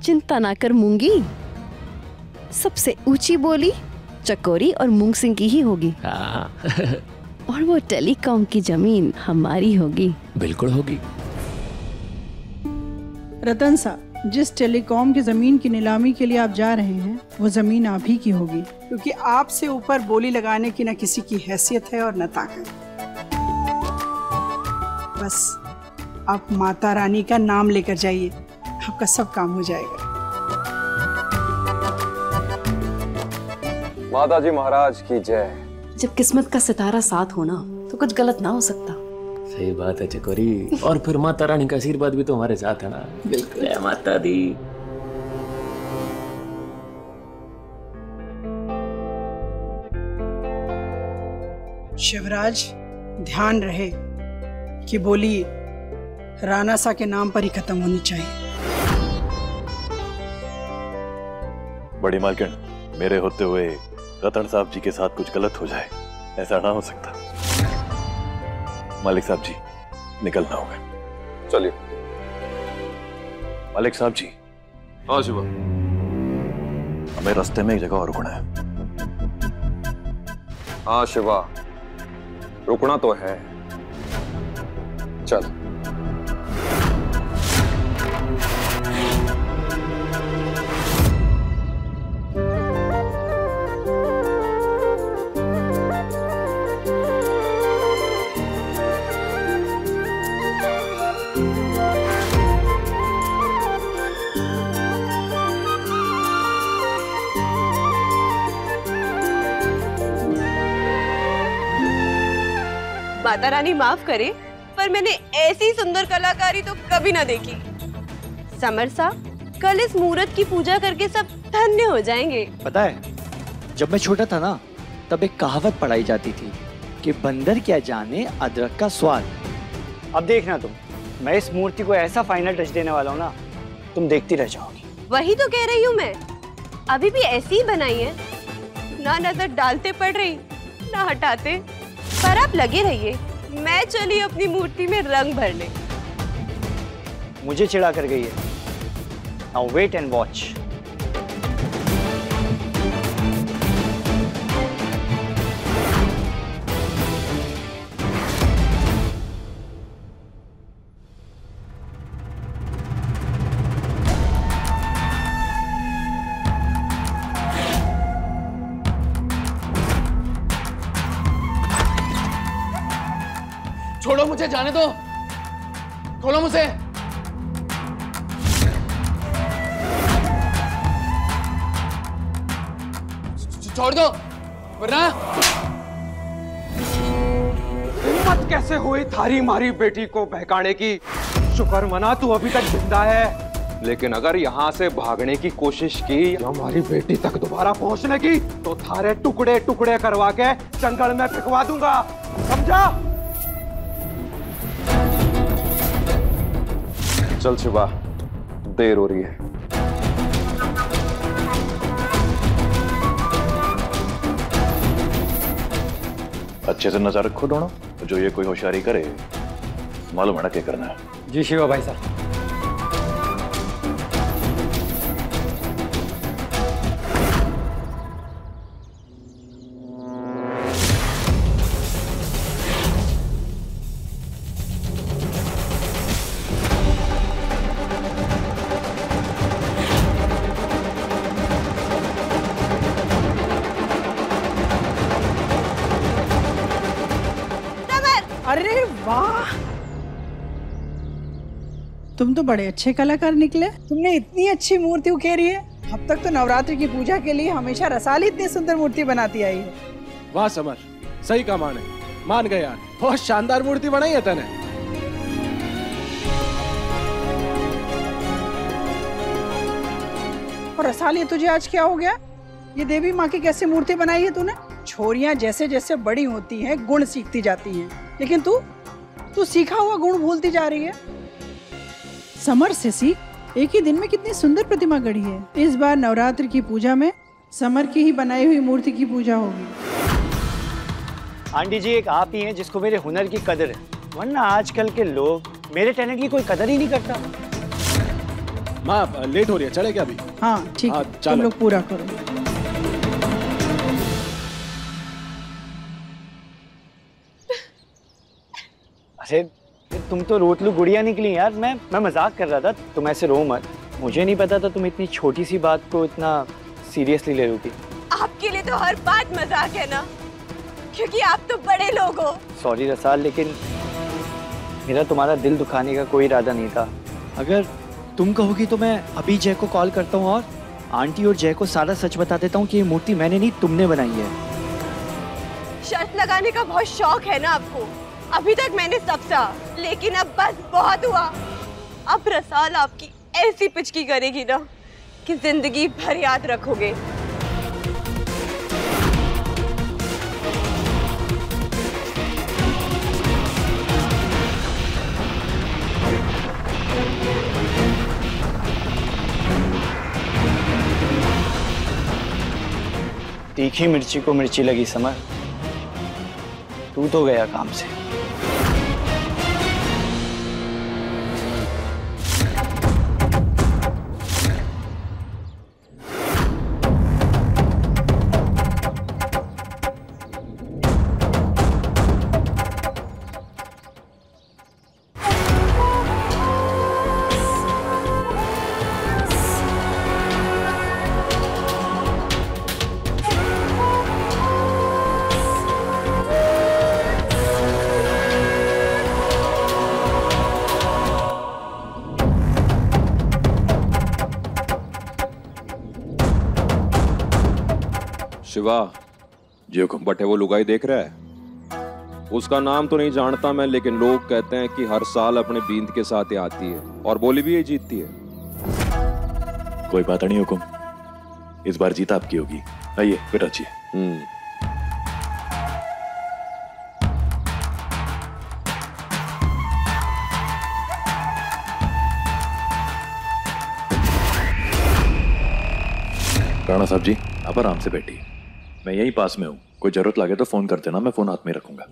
चिंता ना कर मूंगी, सबसे ऊंची बोली चकोरी और मूंग सिंह की ही होगी। और वो टेलीकॉम की जमीन हमारी होगी। बिल्कुल होगी। रतन साहब, जिस टेलीकॉम की जमीन की नीलामी के लिए आप जा रहे हैं वो जमीन आप ही की होगी, क्योंकि आपसे ऊपर बोली लगाने की न किसी की हैसियत है और न ताकत। बस आप माता रानी का नाम लेकर जाइए, आपका सब काम हो जाएगा। माता जी महाराज की जय। जब किस्मत का सितारा साथ हो ना तो कुछ गलत ना हो सकता। सही बात है चकोरी, और फिर माता रानी का आशीर्वाद भी तो हमारे साथ है ना। बिल्कुल है माता दी। शिवराज, ध्यान रहे कि बोली राणा सा के नाम पर ही खत्म होनी चाहिए। बड़ी मालकिन, मेरे होते हुए रतन साहब जी के साथ कुछ गलत हो जाए, ऐसा ना हो सकता। मालिक साहब जी, निकलना होगा। चलिए। मालिक साहब जी। हाँ शिवा। हमें रास्ते में एक जगह और रुकना है। हाँ शिवा, रुकना तो है। चल। माता रानी माफ करे, पर मैंने ऐसी सुंदर कलाकारी तो कभी ना देखी। समर साहब, कल इस मुहूर्त की पूजा करके सब धन्य हो जाएंगे। पता है, जब मैं छोटा था ना, तब एक कहावत पढ़ाई जाती थी कि बंदर क्या जाने अदरक का स्वाद। अब देखना तुम, मैं इस मूर्ति को ऐसा फाइनल टच देने वाला हूँ ना, तुम देखती रह जाओगी। वही तो कह रही हूँ मैं, अभी भी ऐसी ही बनाई है, ना नजर डालते पड़ रही ना हटाते। पर आप लगे रहिए, मैं चली अपनी मूर्ति में रंग भरने। मुझे चिढ़ा कर गई है। Now wait and watch. छोड़ो मुझे, जाने दो, खोलो मुझे। छोड़ दो, वरना। हिम्मत कैसे हुई थारी मारी बेटी को बहकाने की? शुक्र मना तू अभी तक जिंदा है, लेकिन अगर यहाँ से भागने की कोशिश की हमारी बेटी तक दोबारा पहुँचने की, तो थारे टुकड़े टुकड़े करवा के जंगल में फेंकवा दूंगा, समझा? चल शिवा, देर हो रही है। अच्छे से नजर रखो दोनों, जो ये कोई होशियारी करे मालूम है ना क्या करना है। जी शिवा भाई साहब। अरे वाह, तुम तो बड़े अच्छे कलाकार निकले। तुमने इतनी अच्छी मूर्ति उकेरी है। अब तक तो नवरात्रि की पूजा के लिए हमेशा रसाली इतनी सुंदर मूर्ति बनाती आई है। वाह समर, सही का मान गए यार, बहुत शानदार मूर्ति बनाई है तने। और रसाली, तुझे आज क्या हो गया? ये देवी माँ की कैसी मूर्ति बनाई है तूने? छोरियां जैसे जैसे बड़ी होती हैं गुण सीखती जाती हैं, लेकिन तू सीखा हुआ गुण भूलती जा रही है। समर से सीख, एक ही दिन में कितनी सुंदर प्रतिमा गढ़ी है। इस बार नवरात्र की पूजा में समर की ही बनाई हुई मूर्ति की पूजा होगी। आंटी जी, एक आप ही हैं जिसको मेरे हुनर की कदर है, वरना आजकल के लोग मेरे टैलेंट की कोई कदर ही नहीं करता। माँ लेट हो रही है, चले क्या अभी? हाँ ठीक है, तुम लोग पूरा करो। अरे तुम तो रोतलू गुड़िया निकली यार। मैं मजाक कर रहा था, तुम ऐसे रो मत। मुझे नहीं पता था तुम इतनी छोटी सी बात को इतना सीरियसली ले लोगी। आपके लिए तो हर बात मजाक है ना, क्योंकि आप तो बड़े लोग हो। सॉरी रसाल, लेकिन मेरा तुम्हारा दिल दुखाने का कोई इरादा नहीं था। अगर तुम कहोगी तो मैं अभी जय को कॉल करता हूँ और आंटी और जय को सारा सच बता देता हूँ कि ये मूर्ति मैंने नहीं, तुमने बनाई है। शर्त लगाने का बहुत शौक है ना आपको। अभी तक मैंने सब सहा, लेकिन अब बस बहुत हुआ। अब रसाल आपकी ऐसी पिचकी करेगी ना कि जिंदगी भर याद रखोगे। तीखी मिर्ची को मिर्ची लगी समर, तू तो गया काम से। शिवा, जी हुकुम। बटे वो लुगाई देख रहा है? उसका नाम तो नहीं जानता मैं, लेकिन लोग कहते हैं कि हर साल अपने बींद के साथ ही आती है और बोली भी ये जीतती है। कोई बात नहीं हुकुम, इस बार जीत आपकी होगी। आइए फिर अच्छी। राणा साहब जी, आप आराम से बैठिए, मैं यहीं पास में हूँ। कोई जरूरत लगे तो फोन कर देना, मैं फोन हाथ में रखूंगा।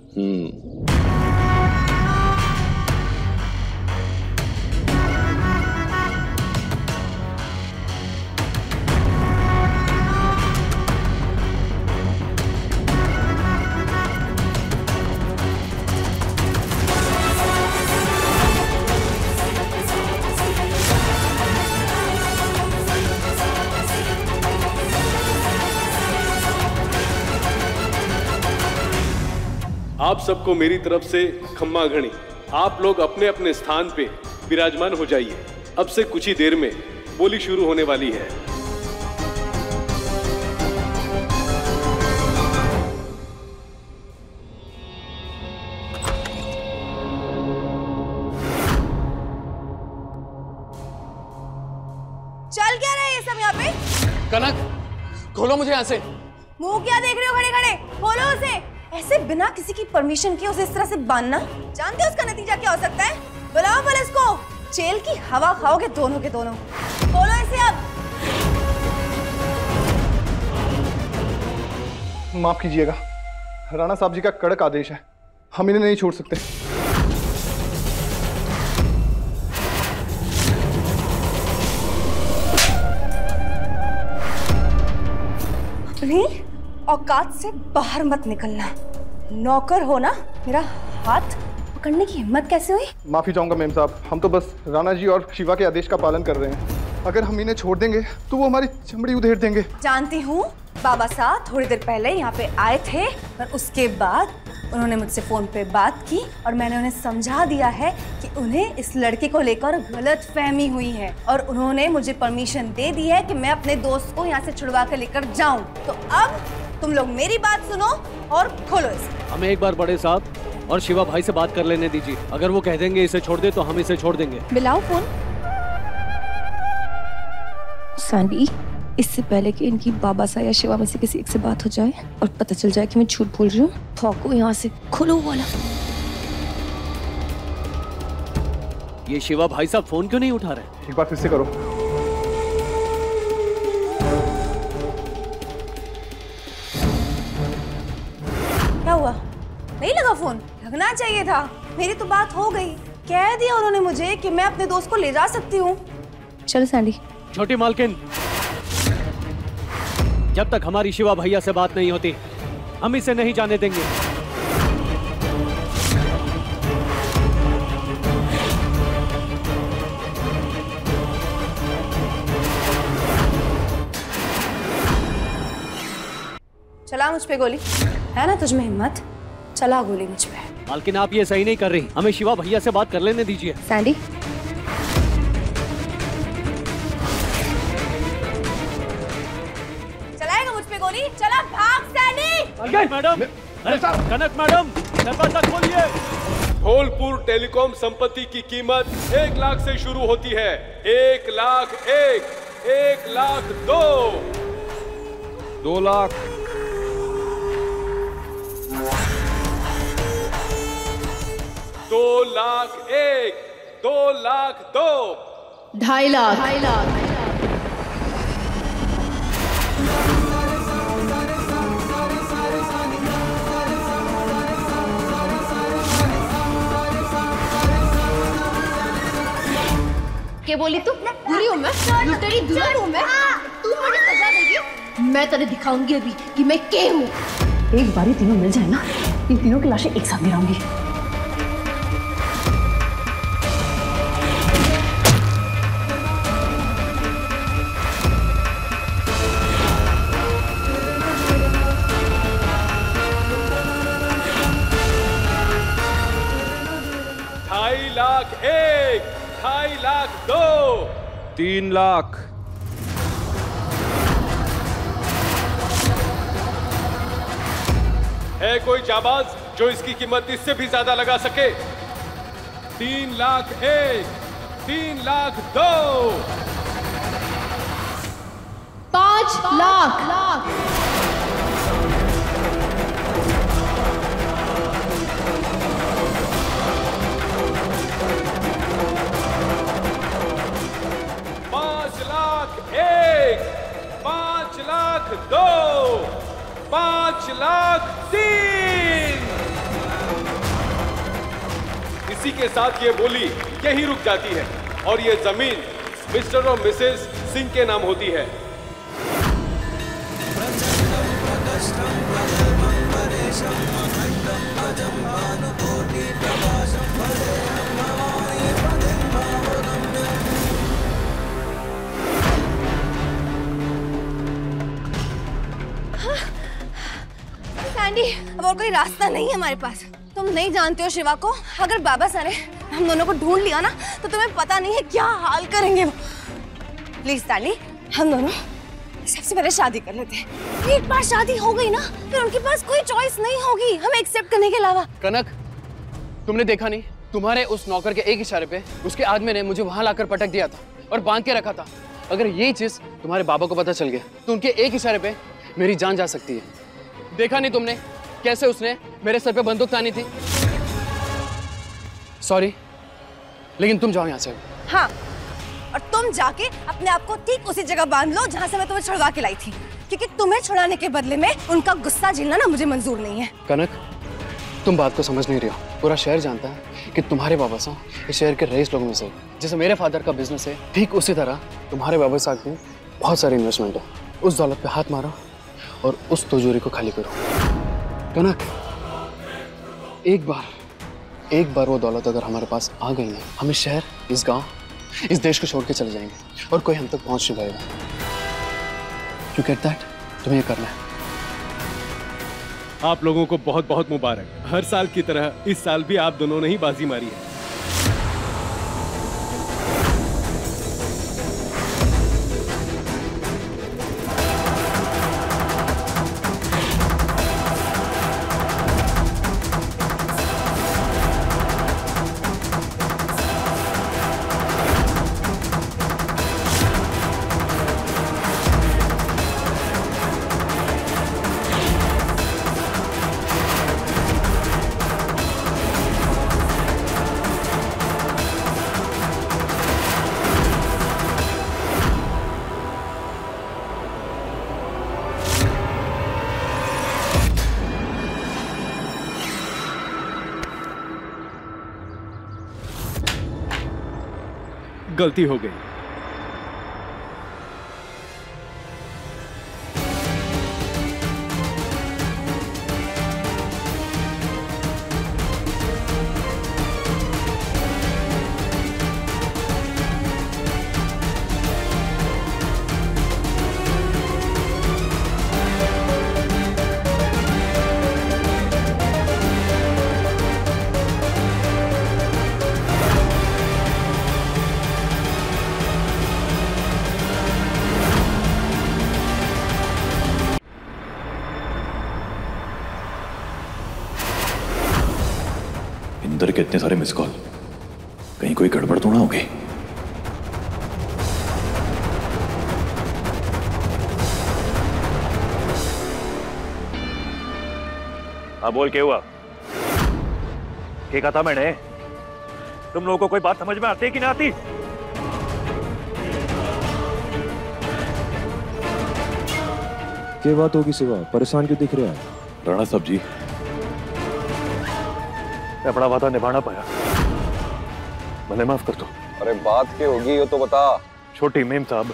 आप सबको मेरी तरफ से खम्मा घणी। आप लोग अपने अपने स्थान पे विराजमान हो जाइए। अब से कुछ ही देर में बोली शुरू होने वाली है। चल क्या रहा है ये सब यहाँ पे? कनक, खोलो मुझे यहाँ से। मुंह क्या देख रहे हो खड़े खड़े? खोलो उसे। ऐसे बिना किसी की परमिशन के उसे इस तरह से बांधना, जानते हो उसका नतीजा क्या हो सकता है? बुलाओ पुलिस को। जेल की हवा खाओगे दोनों के दोनों। खोलो इसे अब। माफ कीजिएगा, राणा साहब जी का कड़क आदेश है, हम इन्हें नहीं छोड़ सकते। अपनी औकात से बाहर मत निकलना। नौकर हो ना, मेरा हाथ पकड़ने की हिम्मत कैसे हुई? माफी चाहूंगा मेम साहब, हम तो बस राणा जी और शिवा के आदेश का पालन कर रहे हैं। अगर हम इन्हें छोड़ देंगे तो वो हमारी चमड़ी उधेड़ देंगे। जानती हूँ, बाबा साहब थोड़ी देर पहले यहाँ पे आए थे, पर उसके बाद उन्होंने मुझसे फोन पे बात की और मैंने उन्हें समझा दिया है कि उन्हें इस लड़के को लेकर गलत फहमी हुई है और उन्होंने मुझे परमिशन दे दी है कि मैं अपने दोस्त को यहाँ से छुड़वा कर लेकर जाऊँ। तो अब तुम लोग मेरी बात सुनो और खोलो इसे। हमें एक बार बड़े साहब और शिवा भाई से बात कर लेने दीजिए। अगर वो कह देंगे इसे छोड़ दे तो हम इसे छोड़ देंगे। मिलाओ फोन। सानवी, इससे पहले कि इनकी बाबा सा या शिवा में से किसी एक से बात हो जाए और पता चल जाए कि मैं झूठ बोल रही हूँ, ठोको यहाँ से। खोलो वाला। ये शिवा भाई साहब फोन क्यों नहीं उठा रहे? एक बार फिर से करो। क्या हुआ? नहीं लगा फोन? लगना चाहिए था। मेरी तो बात हो गई। कह दिया उन्होंने मुझे कि मैं अपने दोस्त को ले जा सकती हूँ। चलो सैंडी। छोटी मालकिन, जब तक हमारी शिवा भैया से बात नहीं होती हम इसे नहीं जाने देंगे। चला मुझ पे गोली, है ना तुझ में हिम्मत? चला गोली मुझ पे। मालकिन आप ये सही नहीं कर रही, हमें शिवा भैया से बात कर लेने दीजिए। सैंडी, चलाएगा मुझ पे गोली? चला भाग सैंडी। मैडम, कनक मैडम, दरवाजा खोलिए। धौलपुर टेलीकॉम संपत्ति की कीमत 1 लाख से शुरू होती है। 1 लाख 1 लाख 2 लाख 2 लाख 2 लाख 2 2.5 लाख। क्या बोली तू? बुरी हूँ मैं? लुटेरी दुल्हन हूँ मैं? तू मुझे सजा देगी? मैं तेरे दिखाऊंगी अभी कि मैं क्या हूँ। एक बार ही तीनों मिल जाए ना, इन तीनों की लाशें एक साथ गिराऊंगी। लाख 2.5 लाख 2 3 लाख है कोई जाबाज जो इसकी कीमत इससे भी ज्यादा लगा सके? 3 लाख 3 लाख 2 5 लाख 5 लाख 5 लाख 2 5 लाख 3। इसी के साथ ये बोली यही रुक जाती है और ये जमीन मिस्टर और मिसेस सिंह के नाम होती है। सैंडी, अब और कोई रास्ता नहीं है हमारे पास। तुम नहीं जानते हो शिवा को। अगर बाबा सर ने हम दोनों को ढूंढ लिया ना तो तुम्हें पता नहीं है क्या हाल करेंगे वो। प्लीज सैंडी, हम दोनों सबसे पहले शादी कर लेते हैं। एक बार शादी हो गई ना फिर उनके पास कोई चॉइस नहीं होगी हमें एक्सेप्ट करने के अलावा। कनक, तुमने देखा नहीं, तुम्हारे उस नौकर के एक इशारे पे उसके आदमी ने मुझे वहां लाकर पटक दिया था और बांध के रखा था। अगर ये चीज तुम्हारे बाबा को पता चल गया तो उनके एक इशारे पे मेरी जान जा सकती है। देखा नहीं तुमने कैसे उसने मेरे सर पे बंदूक तानी थी? सॉरी, लेकिन तुम जाओ यहाँ से। हाँ, और तुम जाके अपने आप को ठीक उसी जगह बांध लो जहाँ से मैं तुम्हें छुड़वा के लाई थी, क्योंकि तुम्हें छुड़ाने के बदले में उनका गुस्सा झेलना ना मुझे मंजूर नहीं है। कनक, तुम बात को समझ नहीं रही हो। पूरा शहर जानता है कि तुम्हारे बाबा साहब इस शहर के रईस लोगों में से, जैसे मेरे फादर का बिजनेस है ठीक उसी तरह तुम्हारे बाबा साहब की बहुत सारी इन्वेस्टमेंट है। उस दौलत पे हाथ मारो और उस तिजोरी को खाली करो। कनक, एक बार वो दौलत अगर हमारे पास आ गई है, हम इस शहर, इस गांव, इस देश को छोड़ के चले जाएंगे और कोई हम तक पहुंच नहीं पाएगा। You get that? तुम्हें ये करना है। आप लोगों को बहुत बहुत मुबारक। हर साल की तरह इस साल भी आप दोनों ने ही बाजी मारी है। गलती हो गई। इंदर के इतने सारे मिस कॉल, कहीं कोई गड़बड़ तो ना हो गई? हाँ बोल, क्या हुआ? क्या कहा था मैंने? तुम लोगों को कोई बात समझ में आती है कि नहीं आती? क्या बात होगी शिवा, परेशान क्यों दिख रहा है? राणा साहब जी, मैं अपना वादा निभाना पाया, भले माफ कर दो। अरे बात क्या होगी ये तो बता। छोटी मेम साहब,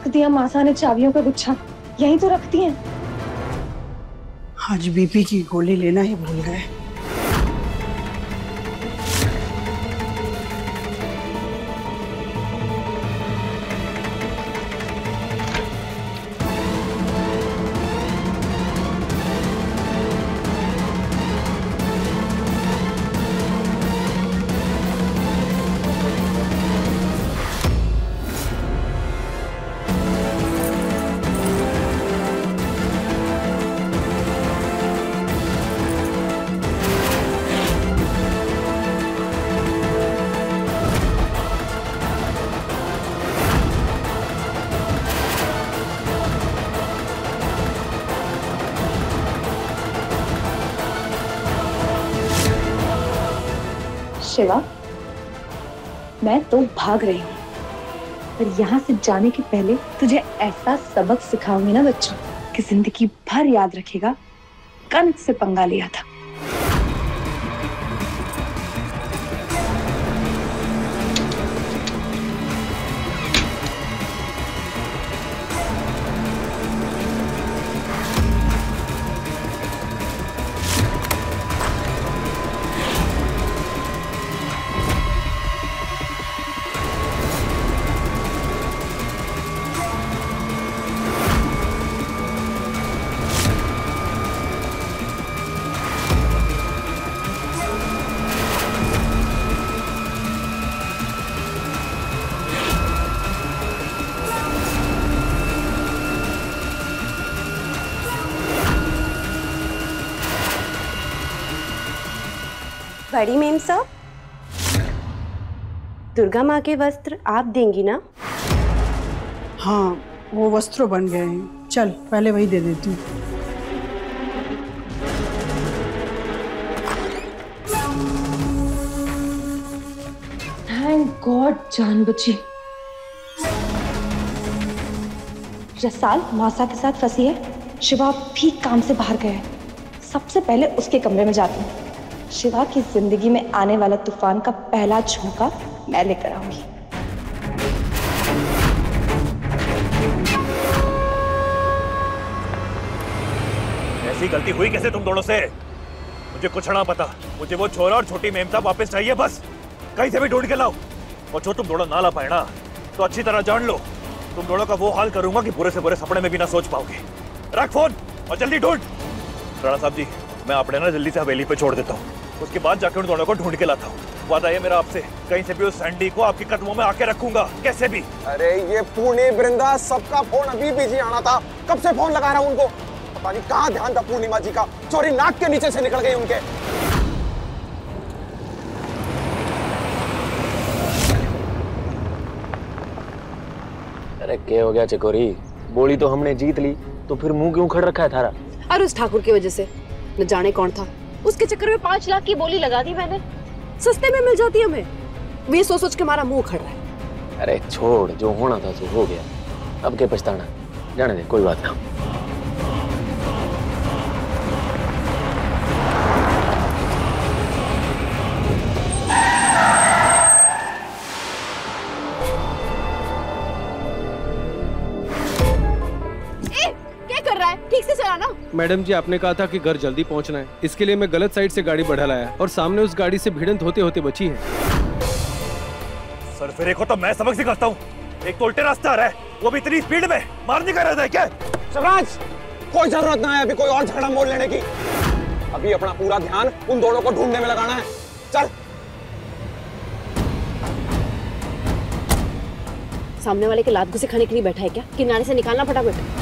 दिया मासा ने चाबियों का गुच्छा, यहीं तो रखती हैं। आज बीपी की गोली लेना ही भूल गए। शिवा, मैं तो भाग रही हूँ, पर यहाँ से जाने के पहले तुझे ऐसा सबक सिखाऊंगी ना बच्चों कि जिंदगी भर याद रखेगा कनक से पंगा लिया था। बड़ी मेम साहब, दुर्गा माँ के वस्त्र आप देंगी ना? हाँ, वो वस्त्र बन गए हैं। चल पहले वही दे देती हूँ। थैंक गॉड जान बची। रसाल मासा के साथ फंसी है, शिवा भी काम से बाहर गया है। सबसे पहले उसके कमरे में जाती हूँ। शिवा की जिंदगी में आने वाला तूफान का पहला झोंका मैं लेकर आऊंगी। ऐसी गलती हुई कैसे तुम दोनों से? मुझे कुछ ना पता, मुझे वो छोरा और छोटी मेम साहब वापस चाहिए, बस कहीं से भी ढूंढ के लाओ। और जो तुम दोनों ना ला पाए ना, तो अच्छी तरह जान लो, तुम दोनों का वो हाल करूंगा कि पूरे से पूरे सपने में भी ना सोच पाओगे। रख फोन और जल्दी ढूंढ। राणा साहब जी, मैं अपने ना जल्दी से हवेली पे छोड़ देता हूँ, उसके बाद जाके उन दोनों को ढूंढ के लाता हूँ। वादा है मेरा आपसे, कहीं से भी उस सैंडी को आपके कदमों में आके रखूंगा, कैसे भी। अरे ये पुणे वृंदा, सबका फोन अभी बिजी आना था। कब से फोन लगा रहा हूं उनको, पता नहीं कहां ध्यान था पूर्णिमा जी का, चोरी नाक के नीचे से निकल गई उनके। अरे क्या हो गया चकोरी, बोली तो हमने जीत ली, तो फिर मुंह क्यों खड़ रखा है थारा? और उस ठाकुर की वजह से न जाने कौन था, उसके चक्कर में 5 लाख की बोली लगा दी मैंने। सस्ते में मिल जाती हमें, वो ये सोच सोच के हमारा मुंह खड़ रहा है। अरे छोड़, जो होना था सो हो गया, अब क्या पछताना, जाने दे, कोई बात ना। ठीक से चलाना। मैडम जी, आपने कहा था कि घर जल्दी पहुंचना है, इसके लिए मैं गलत साइड से गाड़ी बढ़ा लाया और सामने उस गाड़ी से भिड़ंत होते होते बची है। सरफिरे को तो मैं सबक सिखाता हूँ, एक तो उल्टे रास्ता आ रहा है, वो भी इतनी स्पीड में, मारने का रहता है क्या? शिवराज, कोई जरूरत ना है अभी कोई और झगड़ा मोड़ लेने की, अभी अपना पूरा ध्यान उन दोनों को ढूंढने में लगाना है। चल। सामने वाले के लात घुसे खाने के लिए बैठा है क्या? किनारे से निकालना फटाफट।